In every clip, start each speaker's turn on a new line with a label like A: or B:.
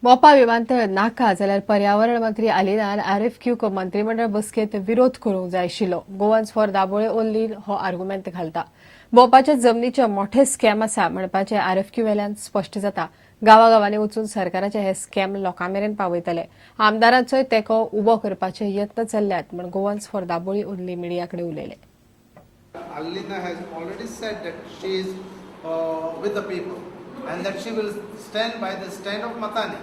A: मोपा विमानतळ नाका जाल्यार पर्यावरण मंत्री आलिनान आरएफक्यूक मंत्रिमंडळ बसकेत विरोध करूंक जाय आशिल्लो. गोवन्स फॉर दाबोळे ओन्ली हो आर्ग्युमेंट घालता. मोपाच्या जमनीचे मोठे स्कॅम आसा म्हणपाचे आरएफक्यू वेल्यान स्पश्ट जाता. गांवागांवांनी वचून सरकाराचे हे स्कॅम लोकांमेरेन पावयतले. आमदारांचोय तेंको उबो करपाचे यत्न चल्ल्यात म्हण गोवन्स फॉर दाबोळी ओन्ली मिडियाकडे उलयले.
B: Alina has already said that she is with the people and that she will stand by the stand of Matani.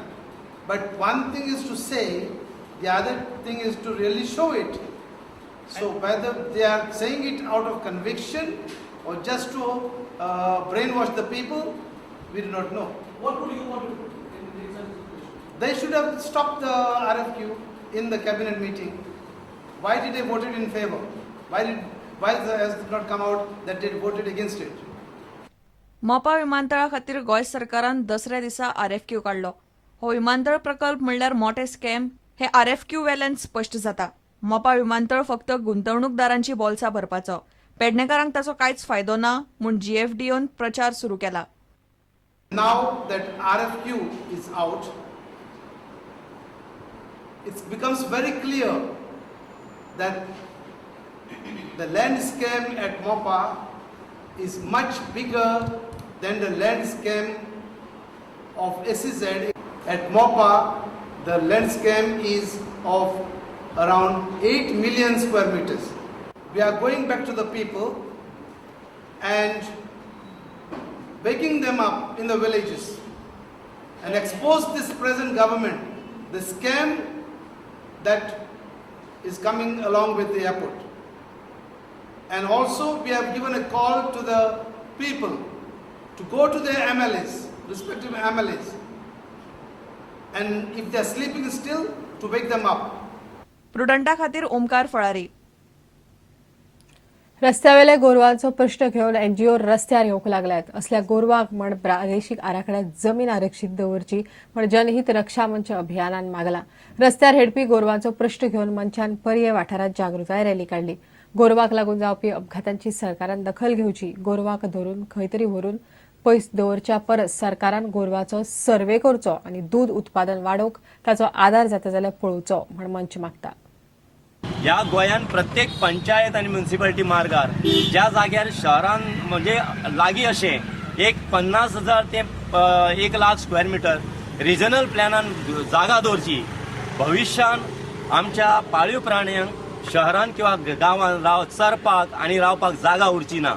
B: But one thing is to say, the other thing is to really show it. So whether they are saying it out of conviction or just to brainwash the people, we do not know.
C: What would you want to do in such situation?
B: They should have stopped the RFQ in the cabinet meeting. Why did they vote it in favor? Why has it not come out that they voted against it?
D: मोपा विमानतळा खातीर गोंय सरकारान दसऱ्या दिसा RFQ काढलो. हो विमानतळ प्रकल्प म्हणल्यार मोठे स्कॅम हे आरएफक्यू वेल्यान स्पश्ट जाता. मोपा विमानतळ फक्त गुंतवणूकदारांची बोल्सां भरपाचो. पेडणेकारांक ताचो कांयच फायदो ना म्हूण जीएफडीओन प्रचार सुरू केला.
B: Now that RFQ is out, it becomes very clear that the land scam at Mopa is much bigger than the land scam of SEZ. At Mopa, the land scam is of around 8 million square meters. We are going back to the people and waking them up in the villages and expose this present government, the scam that is coming along with the airport. And also we have given a call to the people to go to their MLAs, respective MLAs, and if they are sleeping still, to wake them up.
D: प्रुडंटा खातीर ओमकार फळारी.
A: रस्त्यावेले गोरवांचो प्रश्न घेवन NGO रस्त्यार येवंक लागल्यात. असल्या गोरवांक म्हण प्रादेशीक आराखड्यात जमीन आरक्षीत दवरची म्हण जनहित रक्षा मंच अभियानान मागला. रस्त्यार हेडपी गोरवांचो प्रश्न घेवन मंचान पर्ये वाठारात जागृताय रॅली काढली. गोरवांक लागून जावपी अपघातांची सरकारान दखल घेवची. गोरवांक धरून खंय तरी व्हरून पयस दवरच्या परस सरकारान गोरवांचो सर्वे करचो आनी दूध उत्पादन वाडोवंक ताचो आदार जाता जाल्यार पळोवचो म्हण मंच मागता.
E: ह्या गोंयान प्रत्येक पंचायत आणि म्युनिसिपालिटी मार्गार ज्या जाग्यार शहरान म्हणजे लागीं अशें एक 50,000 ते 1,00,000 स्क्वेअर मिटर रिजनल प्लॅनान जागा दवरची. भविष्यान आमच्या पाळीव प्राण्यांक शहरान किंवा गांवांत चरपाक आनी रावपाक जागा उरची ना.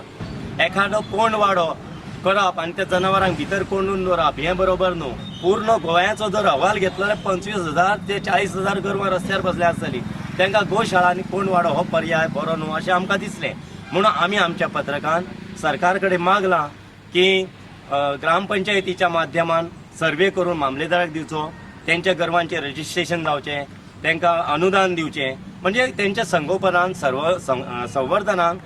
E: एखादो कोंड वाडो करप आनी त्या जनावरांक भितर कोंडून दवरप हें बरोबर न्हू. पूर्ण गोंयाचो जर अहवाल घेतलो जाल्यार 25,000 ते 40,000 गोरवां रस्त्यार बसल्या आसतलीं. तांकां गोशाळा आनी कोंड वाडो हो पर्याय बरो न्हू अशें आमकां दिसलें. म्हणून आमी आमच्या पत्रकान सरकार कडेन मागलां की ग्रामपंचायतीच्या माध्यमान सर्वे करून मामलेदाराक दिवचो, तेंच्या गोरवांचें रजिस्ट्रेशन जावचें, तांकां अनुदान दिवचें, म्हणजे तेंच्या संगोपनान संवर्धनान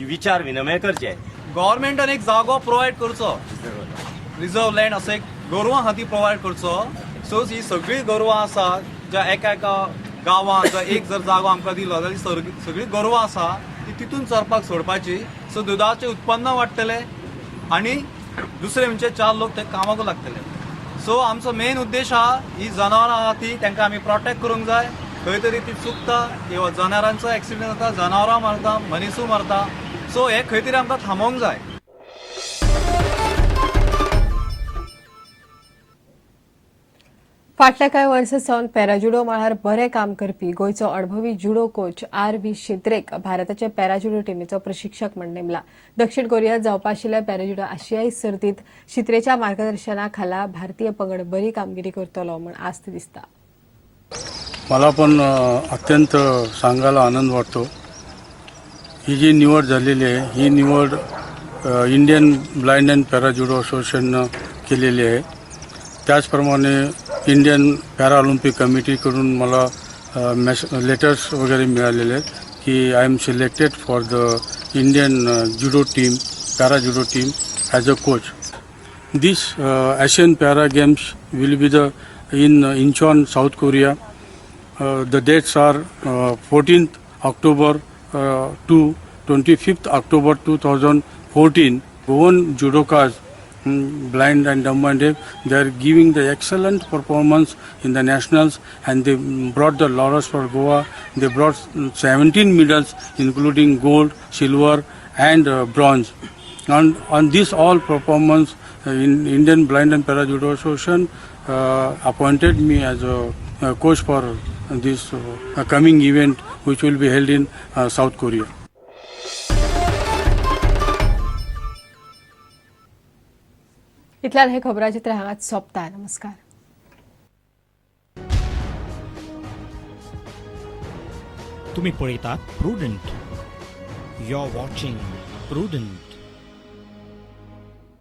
E: विचार विनिमय करचे.
C: गव्हर्नमेंटान एक जागो प्रोवायड करचो, रिजर्व लँड असो एक गोरवां खातीर प्रोवायड करचो. सो ही सगळीं गोरवां आसा ज्या एका गांवांत जर एक जर जागो आमकां दिलो जाल्यार सगळीं गोरवां आसा ती तितून चरपाक सोडपाची. सो दुधाचें उत्पन्न वाडटलें आनी दुसरें म्हणजे 4 लोक ते कामाक लागतले. सो आमचो मेन उद्देश आहा ही जनावरां आहा ती तांकां आमी प्रोटेक्ट करूंक जाय. खंय तरी ती चुकता किंवा जनावरांचो एक्सिडेंट जाता, जनावरां मरता, मनीसूय मरता. सो हे खंय तरी आमकां थांबोवंक जाय.
A: फाटल्या कांय वर्सां सावन पॅराजुडो मळार बरें काम करपी गोंयचो अणभवी जुडो कोच आर.व्ही. शेत्रेक भारताचे पॅराजुडो टीमीचो प्रशिक्षक म्हूण नेमला. दक्षिण कोरियांत जावपा आशिल्ल्या पॅराजुडो आशियाई सर्तींत शेत्रेच्या मार्गदर्शना खाला भारतीय पंगड बरी कामगिरी करतलो म्हूण आस्त दिसता.
F: मला पण अत्यंत सांगायला आनंद वाटतो. ही जी निवड झालेली आहे ही निवड इंडियन ब्लाइंड अँड पॅराजुडो असोसिएशननं केलेली आहे. त्याचप्रमाणे इंडियन पॅराऑलिम्पिक कमिटीकडून मला लेटर्स वगैरे मिळालेले आहेत की I am selected for the Indian judo team, para judo team as a coach. This Asian para games will be the in Incheon, South Korea. The dates are 14th October to 25th October 2014. Goan judokas blind and dumb and deaf. They are giving the excellent performance in the nationals, and they brought the laurels for Goa. They brought 17 medals, including gold, silver, and bronze. And on this all performance, in Indian Blind and Para Judo Association appointed me as a coach for this coming event, which will be held in South Korea.
A: इतल्यान हे खबराचित्र हांगाच सोंपता. नमस्कार.
G: तुम्ही पळयतात Prudent. You are watching prudent.